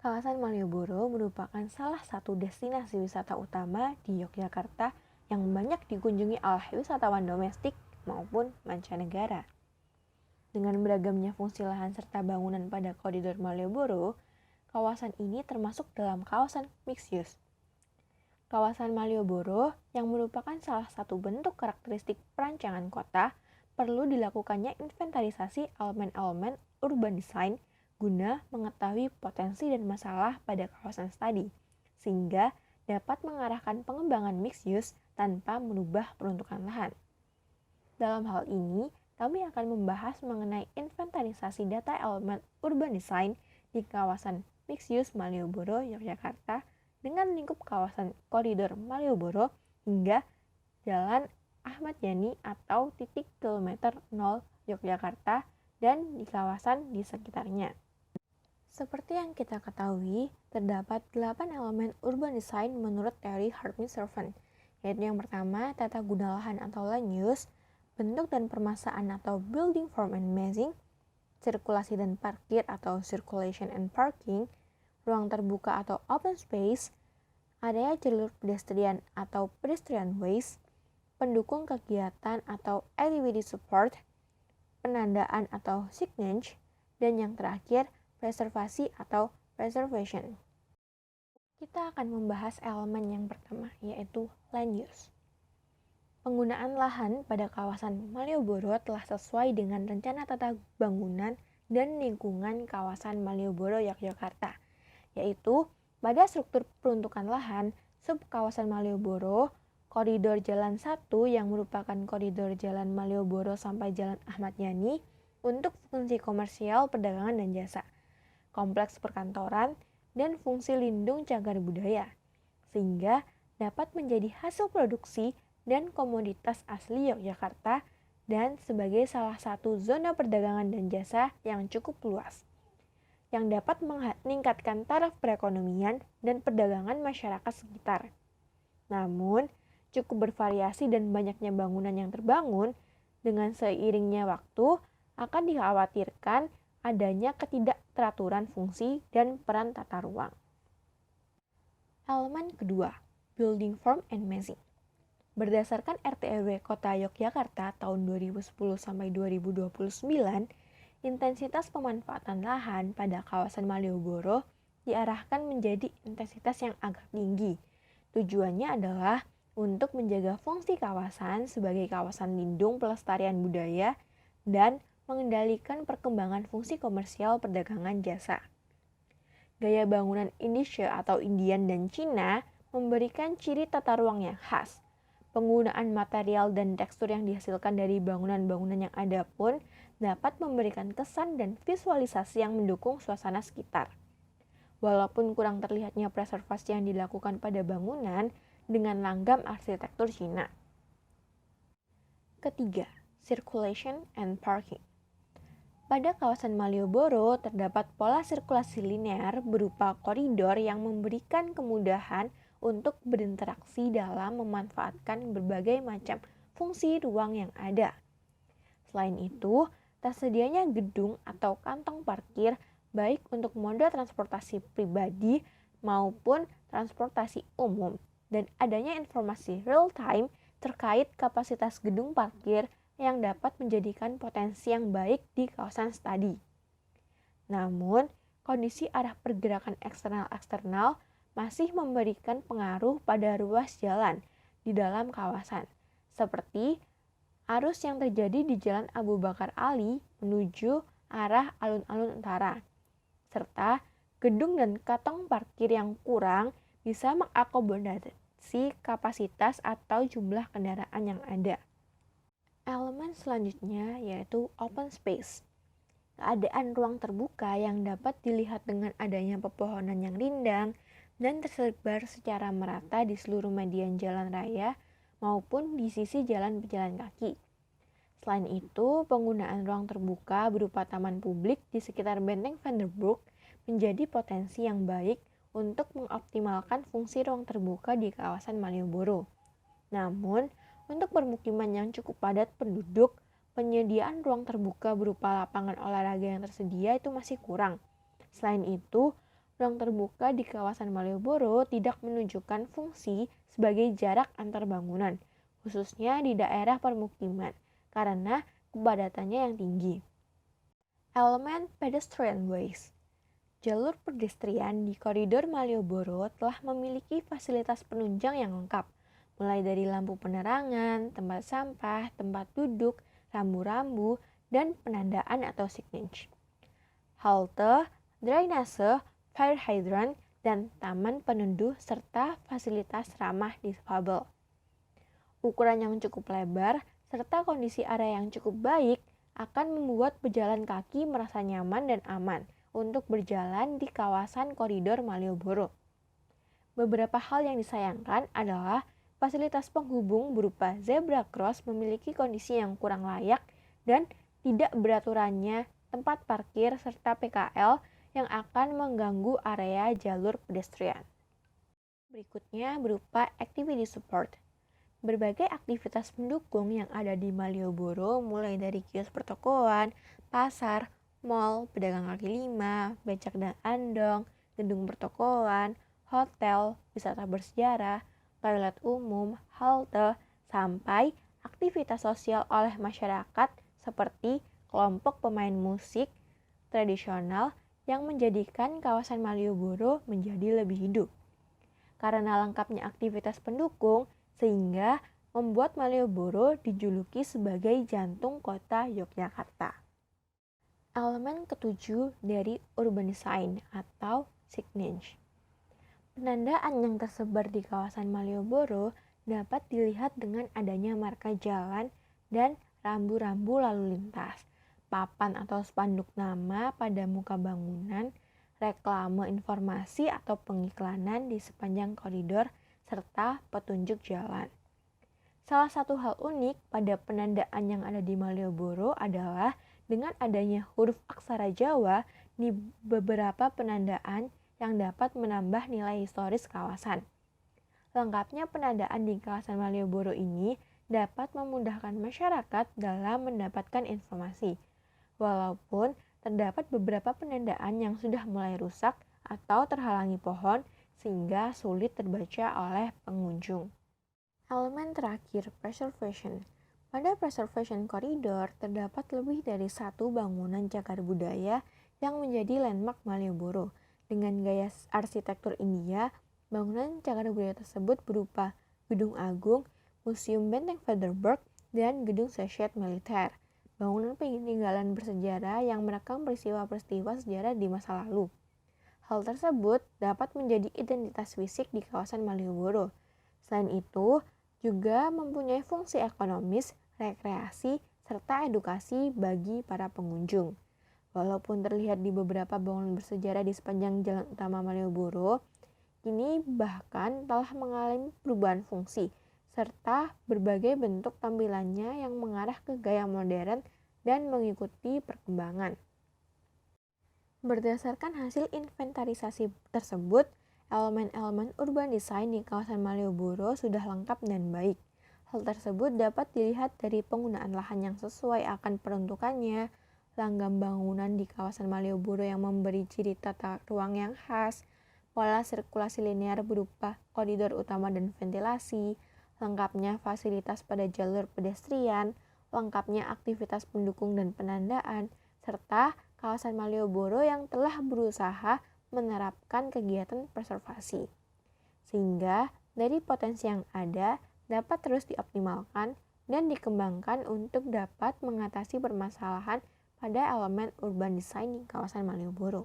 Kawasan Malioboro merupakan salah satu destinasi wisata utama di Yogyakarta yang banyak dikunjungi oleh wisatawan domestik maupun mancanegara. Dengan beragamnya fungsi lahan serta bangunan pada koridor Malioboro, kawasan ini termasuk dalam kawasan mixed use. Kawasan Malioboro yang merupakan salah satu bentuk karakteristik perancangan kota, perlu dilakukannya inventarisasi elemen-elemen urban design guna mengetahui potensi dan masalah pada kawasan tadi, sehingga dapat mengarahkan pengembangan mixed use tanpa merubah peruntukan lahan. Dalam hal ini, kami akan membahas mengenai inventarisasi data elemen urban design di kawasan mixed use Malioboro, Yogyakarta, dengan lingkup kawasan koridor Malioboro hingga Jalan Ahmad Yani atau titik kilometer 0 Yogyakarta dan di kawasan di sekitarnya. Seperti yang kita ketahui, terdapat 8 elemen urban design menurut teori Hartmann-Servan, yaitu yang pertama, tata guna lahan atau land use, bentuk dan permasaan atau building form and massing, sirkulasi dan parkir atau circulation and parking, ruang terbuka atau open space, area jalur pedestrian atau pedestrian ways, pendukung kegiatan atau activity support, penandaan atau signage, dan yang terakhir, preservasi atau preservation. Kita akan membahas elemen yang pertama, yaitu land use. Penggunaan lahan pada kawasan Malioboro telah sesuai dengan rencana tata bangunan dan lingkungan kawasan Malioboro, Yogyakarta, yaitu pada struktur peruntukan lahan, sub kawasan Malioboro, koridor Jalan 1 yang merupakan koridor Jalan Malioboro sampai Jalan Ahmad Yani untuk fungsi komersial, perdagangan, dan jasa, kompleks perkantoran, dan fungsi lindung cagar budaya, sehingga dapat menjadi hasil produksi dan komoditas asli Yogyakarta dan sebagai salah satu zona perdagangan dan jasa yang cukup luas, yang dapat meningkatkan taraf perekonomian dan perdagangan masyarakat sekitar. Namun, cukup bervariasi dan banyaknya bangunan yang terbangun, dengan seiringnya waktu akan dikhawatirkan adanya ketidakteraturan fungsi dan peran tata ruang. Elemen kedua, building form and massing. Berdasarkan RT/RW Kota Yogyakarta tahun 2010-2029, intensitas pemanfaatan lahan pada kawasan Malioboro diarahkan menjadi intensitas yang agak tinggi. Tujuannya adalah untuk menjaga fungsi kawasan sebagai kawasan lindung pelestarian budaya dan mengendalikan perkembangan fungsi komersial, perdagangan, jasa. Gaya bangunan Indonesia atau Indian dan Cina memberikan ciri tata ruang yang khas. Penggunaan material dan tekstur yang dihasilkan dari bangunan-bangunan yang ada pun dapat memberikan kesan dan visualisasi yang mendukung suasana sekitar. Walaupun kurang terlihatnya preservasi yang dilakukan pada bangunan dengan langgam arsitektur Cina. Ketiga, circulation and parking. Pada kawasan Malioboro terdapat pola sirkulasi linear berupa koridor yang memberikan kemudahan untuk berinteraksi dalam memanfaatkan berbagai macam fungsi ruang yang ada. Selain itu, tersedianya gedung atau kantong parkir baik untuk moda transportasi pribadi maupun transportasi umum, dan adanya informasi real-time terkait kapasitas gedung parkir yang dapat menjadikan potensi yang baik di kawasan tadi. Namun, kondisi arah pergerakan eksternal masih memberikan pengaruh pada ruas jalan di dalam kawasan, seperti arus yang terjadi di Jalan Abu Bakar Ali menuju arah alun-alun utara, serta gedung dan kantong parkir yang kurang bisa mengakomodasi kapasitas atau jumlah kendaraan yang ada. Elemen selanjutnya yaitu open space. Keadaan ruang terbuka yang dapat dilihat dengan adanya pepohonan yang rindang dan tersebar secara merata di seluruh median jalan raya maupun di sisi jalan pejalan kaki. Selain itu, penggunaan ruang terbuka berupa taman publik di sekitar Benteng Vanderbroek menjadi potensi yang baik untuk mengoptimalkan fungsi ruang terbuka di kawasan Malioboro. Namun, untuk permukiman yang cukup padat penduduk, penyediaan ruang terbuka berupa lapangan olahraga yang tersedia itu masih kurang. Selain itu, Ruang terbuka di kawasan Malioboro tidak menunjukkan fungsi sebagai jarak antar bangunan, khususnya di daerah permukiman, karena kepadatannya yang tinggi. Elemen pedestrian ways. Jalur pedestrian di koridor Malioboro telah memiliki fasilitas penunjang yang lengkap, mulai dari lampu penerangan, tempat sampah, tempat duduk, rambu-rambu, dan penandaan atau signage. Halte, drainase, fire hydrant, dan taman penunduh serta fasilitas ramah difabel. Ukuran yang cukup lebar serta kondisi area yang cukup baik akan membuat pejalan kaki merasa nyaman dan aman untuk berjalan di kawasan koridor Malioboro. Beberapa hal yang disayangkan adalah fasilitas penghubung berupa zebra cross memiliki kondisi yang kurang layak dan tidak beraturannya tempat parkir serta PKL yang akan mengganggu area jalur pedestrian. Berikutnya berupa activity support. Berbagai aktivitas pendukung yang ada di Malioboro mulai dari kios pertokoan, pasar, mal, pedagang kaki lima, becak dan andong, gedung pertokoan, hotel, wisata bersejarah, toilet umum, halte, sampai aktivitas sosial oleh masyarakat seperti kelompok pemain musik tradisional yang menjadikan kawasan Malioboro menjadi lebih hidup. Karena lengkapnya aktivitas pendukung, sehingga membuat Malioboro dijuluki sebagai jantung kota Yogyakarta. Elemen ketujuh dari urban design atau signage. Penandaan yang tersebar di kawasan Malioboro dapat dilihat dengan adanya marka jalan dan rambu-rambu lalu lintas, papan atau spanduk nama pada muka bangunan, reklame informasi atau pengiklanan di sepanjang koridor, serta petunjuk jalan. Salah satu hal unik pada penandaan yang ada di Malioboro adalah dengan adanya huruf aksara Jawa di beberapa penandaan yang dapat menambah nilai historis kawasan. Lengkapnya penandaan di kawasan Malioboro ini dapat memudahkan masyarakat dalam mendapatkan informasi. Walaupun terdapat beberapa penandaan yang sudah mulai rusak atau terhalangi pohon sehingga sulit terbaca oleh pengunjung. Elemen terakhir, preservation. Pada preservation corridor terdapat lebih dari satu bangunan cagar budaya yang menjadi landmark Malioboro. Dengan gaya arsitektur India, bangunan cagar budaya tersebut berupa Gedung Agung, Museum Benteng Federberg, dan Gedung Sechet Militer. Bangunan peninggalan bersejarah yang merekam peristiwa-peristiwa sejarah di masa lalu. Hal tersebut dapat menjadi identitas fisik di kawasan Malioboro. Selain itu, juga mempunyai fungsi ekonomis, rekreasi, serta edukasi bagi para pengunjung. Walaupun terlihat di beberapa bangunan bersejarah di sepanjang jalan utama Malioboro, kini bahkan telah mengalami perubahan fungsi, serta berbagai bentuk tampilannya yang mengarah ke gaya modern dan mengikuti perkembangan. Berdasarkan hasil inventarisasi tersebut, elemen-elemen urban design di kawasan Malioboro sudah lengkap dan baik. Hal tersebut dapat dilihat dari penggunaan lahan yang sesuai akan peruntukannya, langgam bangunan di kawasan Malioboro yang memberi ciri tata ruang yang khas, pola sirkulasi linear berupa koridor utama dan ventilasi, lengkapnya fasilitas pada jalur pedestrian, lengkapnya aktivitas pendukung dan penandaan, serta kawasan Malioboro yang telah berusaha menerapkan kegiatan preservasi. Sehingga dari potensi yang ada dapat terus dioptimalkan dan dikembangkan untuk dapat mengatasi permasalahan pada elemen urban design di kawasan Malioboro.